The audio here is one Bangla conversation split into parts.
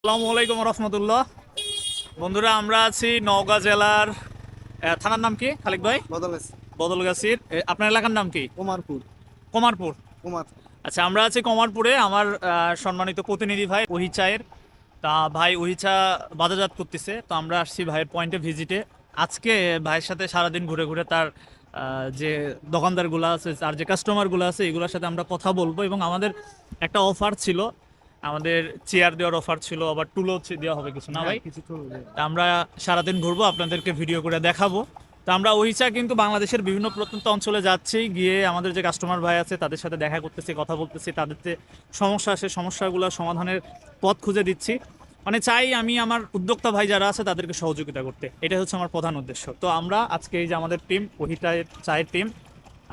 আসসালামু আলাইকুম রহমতুল্লাহ। বন্ধুরা, আমরা আছি নওগাঁ জেলার থানার নাম কি খালিক ভাই? বদলগাছির। আপনার এলাকার নাম কি? কুমারপুর। কমারপুর। কুমার আচ্ছা, আমরা আছি কমারপুরে। আমার সম্মানিত প্রতিনিধি ভাই ওহি চায়ের, তা ভাই ওহি চা বাজারজাত করতেছে, তো আমরা আসছি ভাইয়ের পয়েন্টে ভিজিটে। আজকে ভাইয়ের সাথে সারাদিন ঘুরে ঘুরে তার যে দোকানদারগুলো আছে আর যে কাস্টমারগুলো আছে এগুলোর সাথে আমরা কথা বলবো, এবং আমাদের একটা অফার ছিল, আমাদের চেয়ার দেওয়ার অফার ছিল, আবার টুলও দেওয়া হবে কিছু, না ভাই? তা আমরা সারাদিন ঘুরবো, আপনাদেরকে ভিডিও করে দেখাবো। তো আমরা ওহিচা কিন্তু বাংলাদেশের বিভিন্ন প্রত্যন্ত অঞ্চলে যাচ্ছি, গিয়ে আমাদের যে কাস্টমার ভাই আছে তাদের সাথে দেখা করতেছি, কথা বলতেছি, তাদের যে সমস্যা আছে সমস্যাগুলো সমাধানের পথ খুঁজে দিচ্ছি। মানে চাই আমি আমার উদ্যোক্তা ভাই যারা আছে তাদেরকে সহযোগিতা করতে, এটাই হচ্ছে আমার প্রধান উদ্দেশ্য। তো আমরা আজকে এই যে আমাদের টিম ওহিচা চায়ের টিম,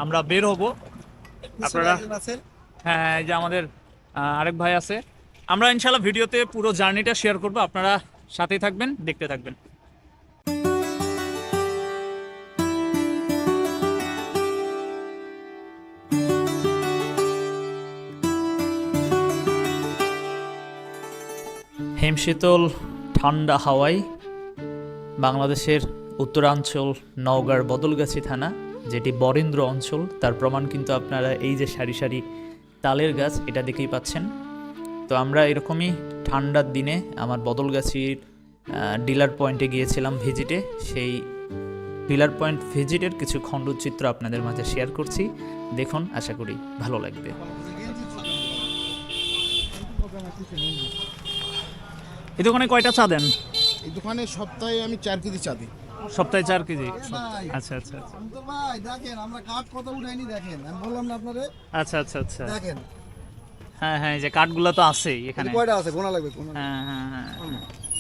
আমরা বের হব। আপনারা হ্যাঁ, এই যে আমাদের আরেক ভাই আছে। আমরা ইনশাল্লাহ ভিডিওতে পুরো জার্নিটা শেয়ার করব, আপনারা সাথেই থাকবেন, দেখতে থাকবেন। হিমশীতল ঠান্ডা হাওয়ায় বাংলাদেশের উত্তরাঞ্চল নওগাঁর বদলগাছি থানা, যেটি বরেন্দ্র অঞ্চল, তার প্রমাণ কিন্তু আপনারা এই যে সারি সারি তালের গাছ এটা দেখেই পাচ্ছেন। তো আমরা এরকমই ঠান্ডার দিনে আমার বদলগাছির ডিলার পয়েন্টে গিয়েছিলাম ভিজিটে। সেই ডিলার পয়েন্ট ভিজিটের কিছু খণ্ডচিত্র আপনাদের মাঝে শেয়ার করছি, দেখুন, আশা করি ভালো লাগবে। এই দোকানে কয়টা চা দেন? এই দোকানে সপ্তাহে আমি 4 কেজি চা দিই। সপ্তাহে 4 কেজি? আচ্ছা আচ্ছা আচ্ছা। ভাই দেখেন আমরা কাঠ কত উঠাইনি, দেখেন আমি বললাম না আপনারে। আচ্ছা আচ্ছা আচ্ছা, দেখেন। হ্যাঁ হ্যাঁ, এই যে কাঠগুলো তো আছেই এখানে। কয়টা আছে গোনা লাগবে কোন? হ্যাঁ হ্যাঁ হ্যাঁ,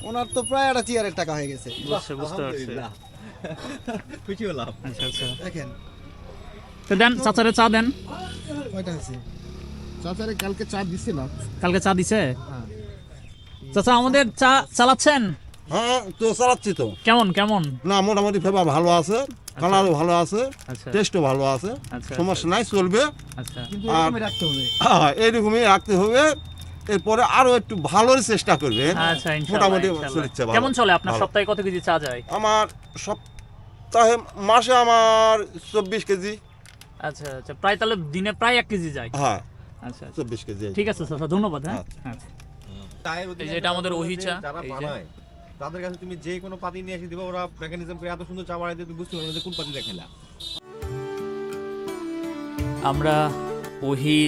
ওনার তো প্রায় একটা চেয়ারের টাকা হয়ে গেছে। বুঝতে পারছি। খুশি হলাম। আচ্ছা আচ্ছা, দেখেন তো দেন চাচারে চা দেন। কয়টা আছে? চাচারে কালকে চা দিছিলাম। কালকে চা দিছে? চাচা আমাদের চা চালাচ্ছেন? হ্যাঁ, তো চালাচ্ছি তো। কেমন কেমন? না, মোটামুটি ফেভার ভালো আছে, কালারও ভালো আছে, আচ্ছা টেস্টও ভালো আছে, আচ্ছা সমস্যা নাই, চলবে। আচ্ছা কিন্তু এরকমই রাখতে হবে। এইরকমই রাখতে হবে। এরপরে আরো একটু ভালোর চেষ্টা করবে। আচ্ছা, ইনশাআল্লাহ, মোটামুটি ইনশাআল্লাহ। চলছে ভালো। কেমন চলে আপনার ভালো। সপ্তাহে কত কেজি চা যায়? আমার সপ্তাহে মাসে আমার 24 কেজি। আচ্ছা আচ্ছা, প্রায় তাহলে দিনে প্রায় 1 কেজি যায়। হ্যাঁ, আচ্ছা আচ্ছা, 24 কেজি। ঠিক আছে চাচা, ধন্যবাদ। হ্যাঁ আচ্ছা। আচ্ছা। এই যে এটা আমাদের ওহিচা, যারা এই যে বানায় তাদের কাছে তুমি যে কোনো পাতি নিয়ে এসে দিবা, ওরা মেকানিজম করে এত সুন্দর চা বানাই দিয়ে তুমি বুঝতে পারবে যে কোন পাতি দেখাইলা। আমরা ওহি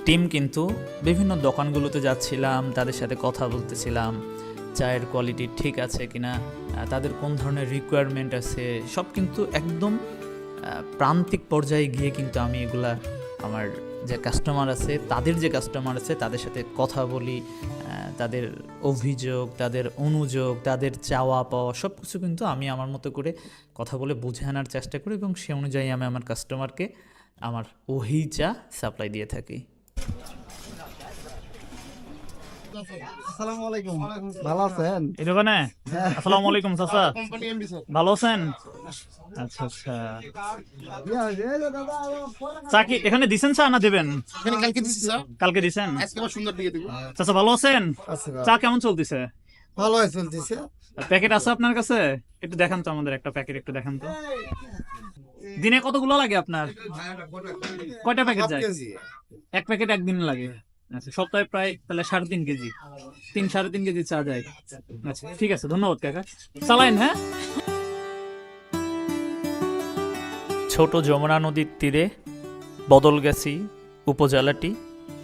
টিম কিন্তু বিভিন্ন দোকানগুলোতে যাচ্ছিলাম, তাদের সাথে কথা বলতেছিলাম, চায়ের কোয়ালিটি ঠিক আছে কিনা, তাদের কোন ধরনের রিকোয়ারমেন্ট আছে, সব কিন্তু একদম প্রান্তিক পর্যায়ে গিয়ে কিন্তু আমি এগুলা আমার যে কাস্টমার আছে, তাদের যে কাস্টমার আছে তাদের সাথে কথা বলি, তাদের অভিযোগ, তাদের অনুযোগ, তাদের চাওয়া পাওয়া সব কিছু কিন্তু আমি আমার মতো করে কথা বলে বুঝে আনার চেষ্টা করি, এবং সে অনুযায়ী আমি আমার কাস্টমারকে আমার ওহি চা সাপ্লাই দিয়ে থাকি। আসসালামু আলাইকুম। ভালো আছেন? এই দোকানে? আসসালামু আলাইকুম চাচা, কোম্পানি এমডি স্যার। ভালো আছেন? আচ্ছা আচ্ছা, ইয়া এই দাদা চা কি এখানে দিছেন চা না দেবেন? এখানে কালকে দিছি স্যার। কালকে দিছেন? আজকে আবার সুন্দর দিয়ে দেব। চাচা ভালো আছেন? চা কেমন চলতেছে? ভালো চলতেছে। প্যাকেট আছে আপনার কাছে? একটু দেখান তো, আমাদের একটা প্যাকেট একটু দেখান তো। দিনে কতগুলো লাগে আপনার? কয়টা প্যাকেট যায়? এক প্যাকেট একদিন লাগে। আচ্ছা, সপ্তাহে প্রায় তাহলে 3.5 কেজি, 3-3.5 কেজি চা যায়। আচ্ছা ঠিক আছে, ধন্যবাদ কাকা, চালাইন। হ্যাঁ, ছোট যমুনা নদীর তীরে বদলগাছি উপজেলাটি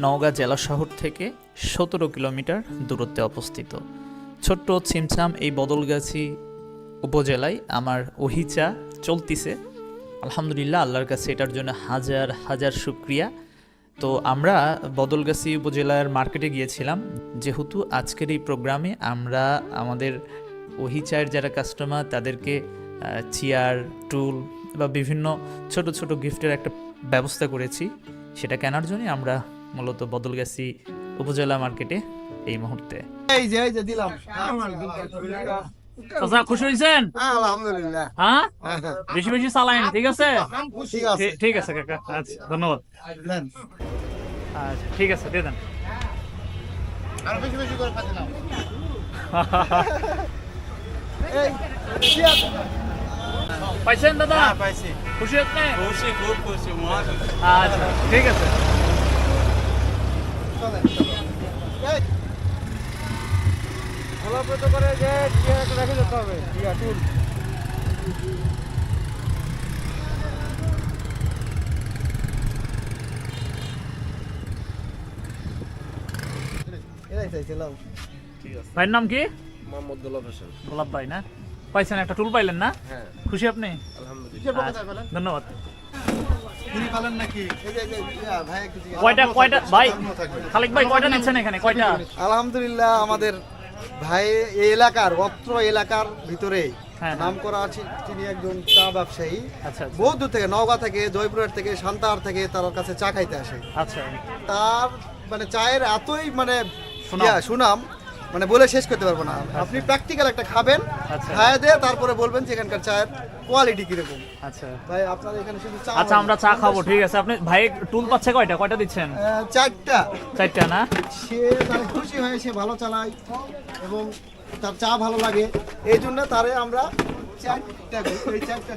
নওগাঁ জেলা শহর থেকে 17 কিলোমিটার দূরত্বে অবস্থিত। ছোট্ট ছিমছাম এই বদলগাছি উপজেলায় আমার ওহিচা চলতিছে, আলহামদুলিল্লাহ, আল্লাহর কাছে এটার জন্য হাজার হাজার শুকরিয়া। তো আমরা বদলগাছি উপজেলার মার্কেটে গিয়েছিলাম, যেহেতু আজকের এই প্রোগ্রামে আমরা আমাদের ওহিচায়ের যারা কাস্টমার তাদেরকে চেয়ার, টুল বা বিভিন্ন ছোট ছোট গিফটের একটা ব্যবস্থা করেছি, সেটা কেনার জন্য আমরা মূলত বদলগাছি উপজেলা মার্কেটে এই মুহূর্তে। এই যে দিলাম। চাচা খুশি হয়েছেন? আলহামদুলিল্লাহ। হ্যাঁ, বেশি বেশি চালাইন, ঠিক আছে? ঠিক আছে। ঠিক আছে কাকা, আচ্ছা ধন্যবাদ। নেন। আচ্ছা ঠিক আছে, দিয়ে দেন। আর বেশি বেশি করে খাতে নাও। পাইছেন দাদা? পাইছি খুশি আপনি? খুশি খুব খুশি মজা আচ্ছা ঠিক আছে। গোলাপ করে যে রেখে যেতে হবে ইয়া টুল ভাইয়ের নাম কি? মোহাম্মদ গোলাপ হোসেন। গোলাপ ভাই না? পাইছেন, একটা টুল পাইলেন না? হ্যাঁ, খুশি আপনি? আলহামদুলিল্লাহ। আচ্ছা, ধন্যবাদ। তিনি পালেন নাকি কয়টা কয়টা ভাই খালেক ভাই কয়টা নিচ্ছেন এখানে, কয়টা? আলহামদুলিল্লাহ আমাদের ভাই এই এলাকার অত্র এলাকার ভিতরে হ্যাঁ। নাম করা আছে, তিনি একজন চা ব্যবসায়ী। আচ্ছা আচ্ছা বহু দূর থেকে, নওগাঁ থেকে, জয়পুরহাট থেকে, সান্তাহার থেকে তার কাছে চা খাইতে আসে। আচ্ছা তার মানে চায়ের এতই মানে সুনাম। সুনাম মানে বলে শেষ করতে পারবো না। আপনি প্র্যাকটিক্যাল একটা খাবেন, আচ্ছা। খায় দিয়ে তারপরে বলবেন যে এখানকার চায়ের কোয়ালিটি কিরকম। আচ্ছা ভাই আপনার এখানে শুধু চা আচ্ছা আমরা চা খাবো, ঠিক আছে। আপনি ভাই টুল পাচ্ছে কয়টা, কয়টা দিচ্ছেন? চারটা। চারটা না? সে তার খুশি হয়ে সে ভালো চালায় এবং তার চা ভালো লাগে, এই জন্য তারে আমরা চারটা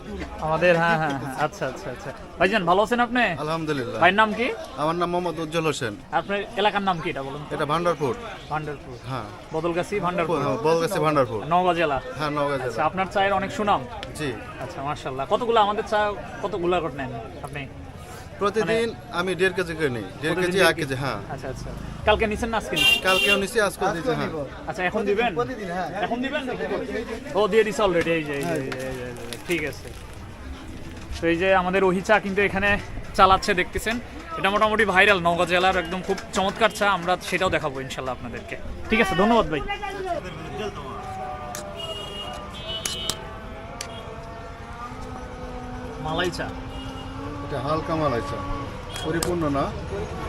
টুল। আমাদের হ্যাঁ হ্যাঁ হ্যাঁ, আচ্ছা আচ্ছা আচ্ছা। ভাইজান ভালো আছেন আপনি? আলহামদুলিল্লাহ। ভাইয়ের নাম কি? আমার নাম মোহাম্মদ উজ্জ্বল হোসেন। আপনার এলাকার নাম কি এটা বলুন? এটা ভান্ডারপুর। ভান্ডারপুর, হ্যাঁ, বদলগাছি ভান্ডারপুর, বলগেছে ভান্ডারপুর। নওগাঁ জেলা। হ্যাঁ, নওগাঁ আচ্ছা জেলা। আপনার চায়ের অনেক সুনাম। জি, আচ্ছা মাশাআল্লাহ। কতগুলো আমাদের চা কতগুলো করে নেন আপনি? প্রতিদিন আমি 1.5 কেজি করে নিই। 1.5 কেজি, 1 কেজি। হ্যাঁ, আচ্ছা আচ্ছা। কালকে নিছেন না আজকে নিছেন? কালকেও নিছি, আজকেও দিছি। হ্যাঁ, আচ্ছা এখন দিবেন? প্রতিদিন, হ্যাঁ। এখন দিবেন নাকি? ও দিয়ে দিছে অলরেডি। এই যে ঠিক আছে। তো এই যে আমাদের ওহি চা কিন্তু এখানে চালাচ্ছে, দেখতেছেন। এটা মোটামুটি ভাইরাল নওগাঁ জেলার, একদম খুব চমৎকার চা। আমরা সেটাও দেখাবো ইনশাল্লাহ আপনাদেরকে। ঠিক আছে, ধন্যবাদ ভাই। মালাই চা। এটা হালকা মালাই চা, পরিপূর্ণ না।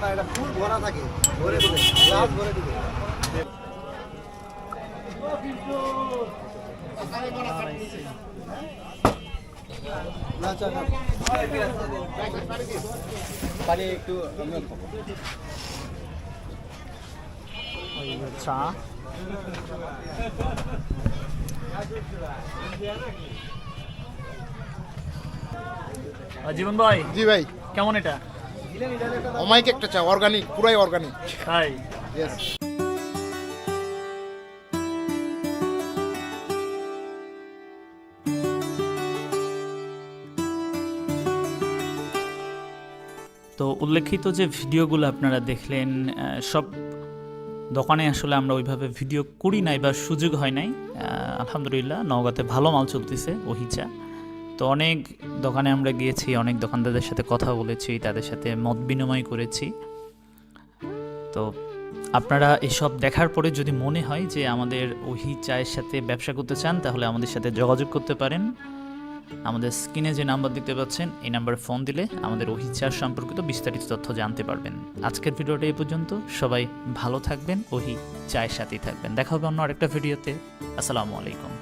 না, এটা ফুল ভরা থাকে, ভরে দিবে, গ্লাস ভরে দিবে। না, চা খাও। পানি একটু আমি ওই যে চা। জীবন ভাই জি ভাই, কেমন এটা? অমাইক একটা চা, অর্গানিক, পুরাই অর্গানিক। তাই? ইয়েস। তো উল্লেখিত যে ভিডিওগুলো আপনারা দেখলেন, সব দোকানে আসলে আমরা ওইভাবে ভিডিও করি নাই বা সুযোগ হয় নাই। আলহামদুলিল্লাহ নওগাঁতে ভালো মাল চলতেছে ওহি চা। তো অনেক দোকানে আমরা গিয়েছি, অনেক দোকানদারদের সাথে কথা বলেছি, তাদের সাথে মত বিনিময় করেছি। তো আপনারা এসব দেখার পরে যদি মনে হয় যে আমাদের ওহি চায়ের সাথে ব্যবসা করতে চান, তাহলে আমাদের সাথে যোগাযোগ করতে পারেন। আমাদের স্ক্রিনে যে নাম্বার দেখতে পাচ্ছেন, এই নাম্বারে ফোন দিলে আমাদের ওহি চা সম্পর্কিত বিস্তারিত তথ্য জানতে পারবেন। আজকের ভিডিওটা এই পর্যন্ত। সবাই ভালো থাকবেন, ওহি চায়ের সাথেই থাকবেন। দেখা হবে অন্য আরেকটা ভিডিওতে। আসসালামু আলাইকুম।